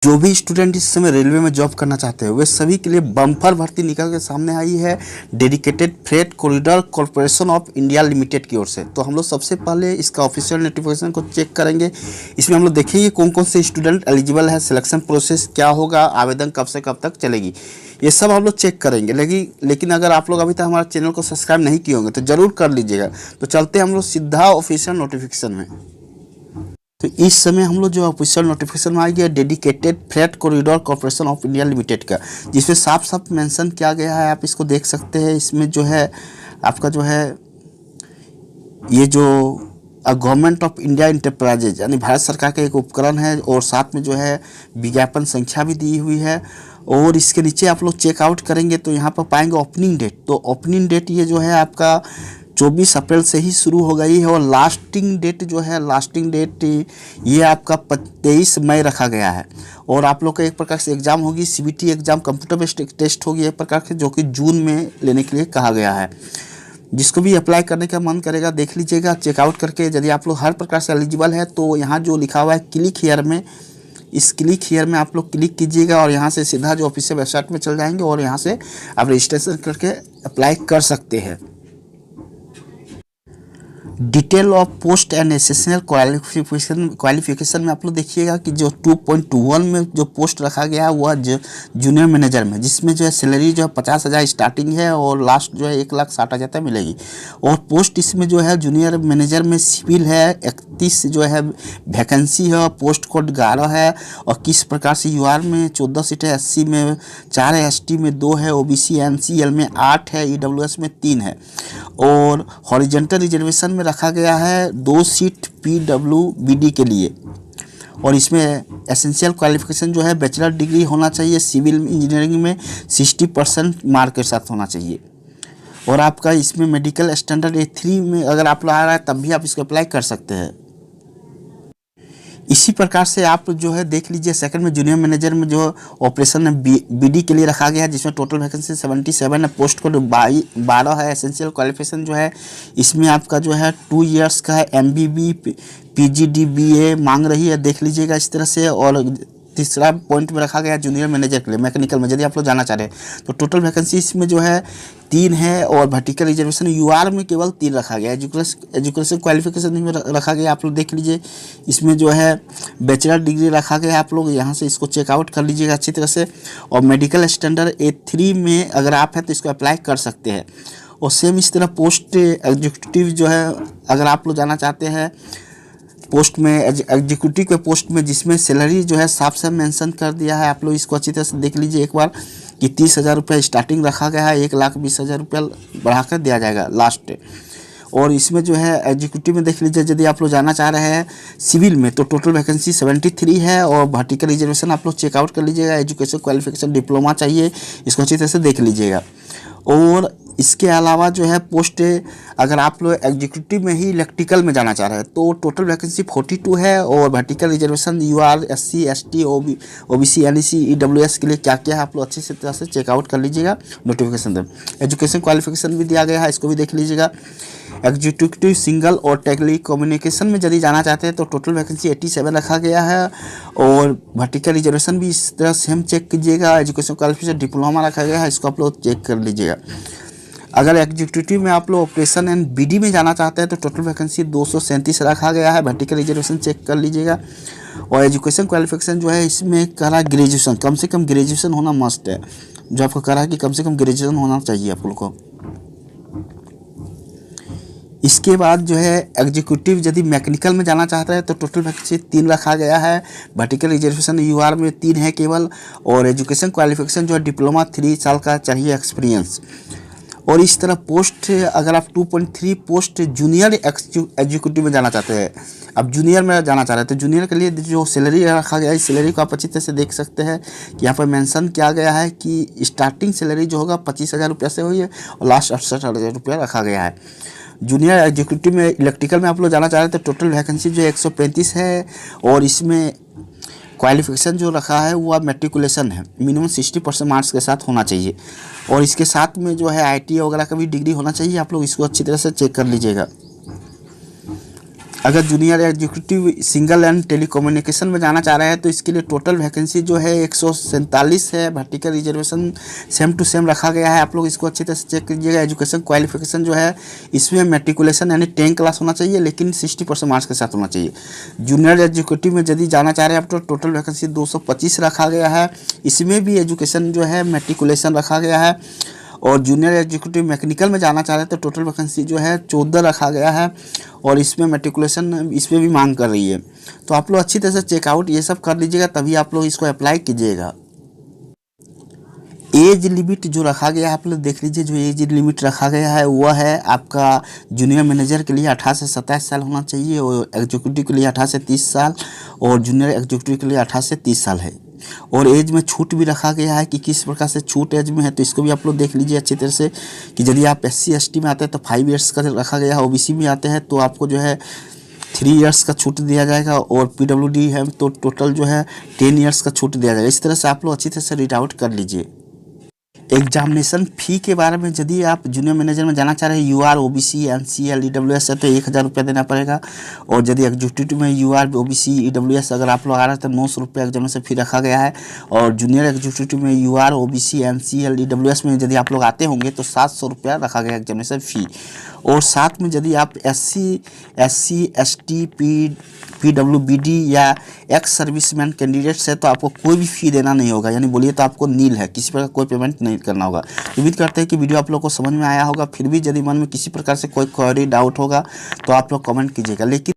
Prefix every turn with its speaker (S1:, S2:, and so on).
S1: जो भी स्टूडेंट इस समय रेलवे में जॉब करना चाहते हैं वे सभी के लिए बम्पर भर्ती निकल के सामने आई है dedicated freight corridor corporation of India limited की ओर से। तो हम लोग सबसे पहले इसका ऑफिशियल नोटिफिकेशन को चेक करेंगे। इसमें हम लोग देखेंगे कौन कौन से स्टूडेंट एलिजिबल है, सिलेक्शन प्रोसेस क्या होगा, आवेदन कब से कब तक चलेगी, ये सब हम लोग चेक करेंगे। लेकिन अगर आप लोग अभी तक हमारे चैनल को सब्सक्राइब नहीं किए होंगे तो ज़रूर कर लीजिएगा। तो चलते हम लोग सीधा ऑफिशियल नोटिफिकेशन में। तो इस समय हम लोग जो ऑफिशियल नोटिफिकेशन में आ गया dedicated freight corridor corporation of India limited का, जिसमें साफ साफ मेंशन किया गया है। आप इसको देख सकते हैं। इसमें जो है आपका जो है ये जो गवर्नमेंट ऑफ इंडिया इंटरप्राइजेज यानी भारत सरकार का एक उपकरण है और साथ में जो है विज्ञापन संख्या भी दी हुई है। और इसके नीचे आप लोग चेकआउट करेंगे तो यहाँ पर पाएंगे ओपनिंग डेट। तो ओपनिंग डेट ये जो है आपका 24 अप्रैल से ही शुरू हो गई है और लास्टिंग डेट ये आपका 23 मई रखा गया है। और आप लोग का एक प्रकार से एग्ज़ाम होगी, CBT exam, computer based test होगी एक प्रकार से, जो कि जून में लेने के लिए कहा गया है। जिसको भी अप्लाई करने का मन करेगा देख लीजिएगा चेकआउट करके। यदि आप लोग हर प्रकार से एलिजिबल है तो यहाँ जो लिखा हुआ है क्लिक हियर में, इस क्लिक हियर में आप लोग क्लिक कीजिएगा और यहाँ से सीधा जो ऑफिशियल वेबसाइट में चल जाएंगे और यहाँ से आप रजिस्ट्रेशन करके अप्लाई कर सकते हैं। Detail of post and essential qualification में आप लोग देखिएगा कि जो 2.1 में जो पोस्ट रखा गया है वह जूनियर मैनेजर में, जिसमें जो है सैलरी जो है 50,000 स्टार्टिंग है और लास्ट जो है 1,60,000 तक मिलेगी। और पोस्ट इसमें जो है जूनियर मैनेजर में सिविल है, 31 जो है वैकेंसी है, पोस्ट कोड 11 है। और किस प्रकार से यूआर में 14 सीट है, SC में 4 है, ST में 2 है, OBC NCL में 8 है, EWS में 3 है। और हॉरिजॉन्टल रिजर्वेशन में रखा गया है 2 सीट PWBD के लिए। और इसमें एसेंशियल क्वालिफिकेशन जो है बैचलर डिग्री होना चाहिए, सिविल इंजीनियरिंग में 60% मार्क के साथ होना चाहिए। और आपका इसमें मेडिकल स्टैंडर्ड A3 में अगर आप लोग आ रहा है तब भी आप इसको अप्लाई कर सकते हैं। इसी प्रकार से आप जो है देख लीजिए सेकंड में जूनियर मैनेजर में जो ऑपरेशन है BD के लिए रखा गया है, जिसमें टोटल वैकेंसी 77 है, पोस्ट कोड 12 है। एसेंशियल क्वालिफिकेशन जो है इसमें आपका जो है 2 इयर्स का है, MBB PGD BA मांग रही है, देख लीजिएगा इस तरह से। और तीसरा पॉइंट में रखा गया जूनियर मैनेजर के लिए मैकेनिकल में, यदि आप लोग जाना चाह रहे हैं तो टोटल वैकेंसी इसमें जो है 3 है। और वर्टिकल रिजर्वेशन UR में केवल 3 रखा गया। एजुकेशन क्वालिफिकेशन में रखा गया, आप लोग देख लीजिए। इसमें जो है बैचलर डिग्री रखा गया, आप लोग यहाँ से इसको चेकआउट कर लीजिएगा अच्छी तरह से। और मेडिकल स्टैंडर्ड A3 में अगर आप हैं तो इसको अप्लाई कर सकते हैं। और सेम इस तरह पोस्ट एग्जीक्यूटिव जो है अगर आप लोग जाना चाहते हैं पोस्ट में, एग्जीक्यूटिव के पोस्ट में, जिसमें सैलरी जो है साफ साफ मेंशन कर दिया है। आप लोग इसको अच्छी तरह से देख लीजिए एक बार कि 30,000 रुपये स्टार्टिंग रखा गया है, 1,20,000 रुपया बढ़ाकर दिया जाएगा लास्ट। और इसमें जो है एग्जीक्यूटिव में देख लीजिए यदि आप लोग जाना चाह रहे हैं सिविल में तो टोटल वैकेंसी 73 है। और वर्टिकल रिजर्वेशन आप लोग चेकआउट कर लीजिएगा। एजुकेशन क्वालिफिकेशन डिप्लोमा चाहिए, इसको अच्छी तरह से देख लीजिएगा। और इसके अलावा जो है पोस्ट अगर आप लोग एग्जीक्यूटिव में ही इलेक्ट्रिकल में जाना चाह रहे हैं तो टोटल वैकेंसी 42 है। और vertical reservation UR SC ST OBC NEC EWS के लिए क्या क्या है आप लोग अच्छी तरह से चेकआउट कर लीजिएगा नोटिफिकेशन में। एजुकेशन क्वालिफिकेशन भी दिया गया है, इसको भी देख लीजिएगा। एग्जीक्यूटिव सिंगल और टेली कम्युनिकेशन में यदि जाना चाहते हैं तो टोटल वैकेंसी 87 रखा गया है। और वर्टिकल रिजर्वेशन भी इस तरह से हम चेक कीजिएगा। एजुकेशन क्वालिफिकेशन डिप्लोमा रखा गया है, इसको आप लोग चेक कर लीजिएगा। अगर एग्जीक्यूटिव में आप लोग ऑपरेशन एंड BD में जाना चाहते हैं तो टोटल वैकेंसी 237 रखा गया है। वर्टिकल रिजर्वेशन चेक कर लीजिएगा। और एजुकेशन क्वालिफिकेशन जो है इसमें कह रहा है ग्रेजुएशन, कम से कम ग्रेजुएशन होना मस्ट है। जो आपको कह रहा है कि कम से कम ग्रेजुएशन होना चाहिए आप लोग को। इसके बाद जो है एग्जीक्यूटिव यदि मैकेनिकल में जाना चाहता है तो टोटल वैकेंसी 3 रखा गया है। वर्टिकल रिजर्वेशन UR में 3 है केवल। और एजुकेशन क्वालिफिकेशन जो है डिप्लोमा 3 साल का चाहिए एक्सपीरियंस। और इस तरह पोस्ट अगर आप 2.3 पोस्ट जूनियर एग्जीक्यूटिव में जाना चाहते हैं, अब जूनियर में जाना चाह रहे हैं तो जूनियर के लिए जो सैलरी रखा गया है इस सैलरी को आप अच्छी तरह से देख सकते हैं कि यहाँ पर मेंशन किया गया है कि स्टार्टिंग सैलरी जो होगा 25,000 रुपये से हुई है और लास्ट 68,000 रुपया रखा गया है। जूनियर एग्जीक्यूटिव में इलेक्ट्रिकल में आप लोग जाना चाह रहे हैं तो टोटल वैकेंसी जो है 135 है। और इसमें क्वालिफिकेशन जो रखा है वो मैट्रिकुलेशन है, मिनिमम 60% मार्क्स के साथ होना चाहिए। और इसके साथ में जो है ITI वगैरह का भी डिग्री होना चाहिए। आप लोग इसको अच्छी तरह से चेक कर लीजिएगा। अगर junior executive single and telecommunication में जाना चाह रहे हैं तो इसके लिए टोटल वैकेंसी जो है 147 है। Vertical reservation same to same रखा गया है। आप लोग इसको अच्छी तरह से चेक कीजिएगा। एजुकेशन क्वालिफिकेशन जो है इसमें मैट्रिकुलेशन यानी 10 क्लास होना चाहिए, लेकिन 60% मार्क्स के साथ होना चाहिए। जूनियर एग्जीक्यूटिव में यदि जाना चाह रहे हैं आप तो टोटल वैकेंसी 225 रखा गया है। इसमें भी एजुकेशन जो है मैट्रिकुलेशन रखा गया है। और जूनियर एग्जीक्यूटिव मैकेनिकल में जाना चाह रहे हैं तो टोटल वैकेंसी जो है 14 रखा गया है और इसमें मैट्रिकुलेशन इसमें भी मांग कर रही है। तो आप लोग अच्छी तरह से चेकआउट ये सब कर लीजिएगा, तभी आप लोग इसको अप्लाई कीजिएगा। एज लिमिट जो रखा गया है आप लोग देख लीजिए। जो एज लिमिट रखा गया है वह है आपका जूनियर मैनेजर के लिए 18 से 27 साल होना चाहिए और एग्जीक्यूटिव के लिए 18 से 30 साल और जूनियर एग्जीक्यूटिव के लिए 18 से 30 साल है। और एज में छूट भी रखा गया है कि किस प्रकार से छूट एज में है, तो इसको भी आप लोग देख लीजिए अच्छी तरह से कि यदि आप SC ST में आते हैं तो 5 ईयर्स का रखा गया है। OBC में आते हैं तो आपको जो है 3 ईयर्स का छूट दिया जाएगा और PWD है तो टोटल जो है 10 ईयर्स का छूट दिया जाएगा। इस तरह से आप लोग अच्छी तरह से रीड आउट कर लीजिए। एग्जामिनेशन फ़ी के बारे में यदि आप जूनियर मैनेजर में जाना चाह रहे हैं UR OBC NCL EWS है तो 1000 रुपया देना पड़ेगा। और यदि एग्जीक्यूटिव में UR OBC EWS अगर आप लोग आ रहे हैं तो 900 रुपया एग्जामिनेशन फ़ी रखा गया है। और जूनियर एग्जीक्यूटिव में UR OBC NCL EWS में यदि आप लोग आते होंगे तो 700 रुपया रखा गया एग्जामिनेशन फ़ी। और साथ में यदि आप SC ST PWBD या एक्स सर्विसमैन कैंडिडेट्स है तो आपको कोई भी फ़ी देना नहीं होगा, यानी बोलिए तो आपको नील है, किसी प्रकार कोई पेमेंट नहीं करना होगा। उम्मीद करते हैं कि वीडियो आप लोग को समझ में आया होगा। फिर भी यदि मन में किसी प्रकार से कोई क्वेरी डाउट होगा तो आप लोग कमेंट कीजिएगा। लेकिन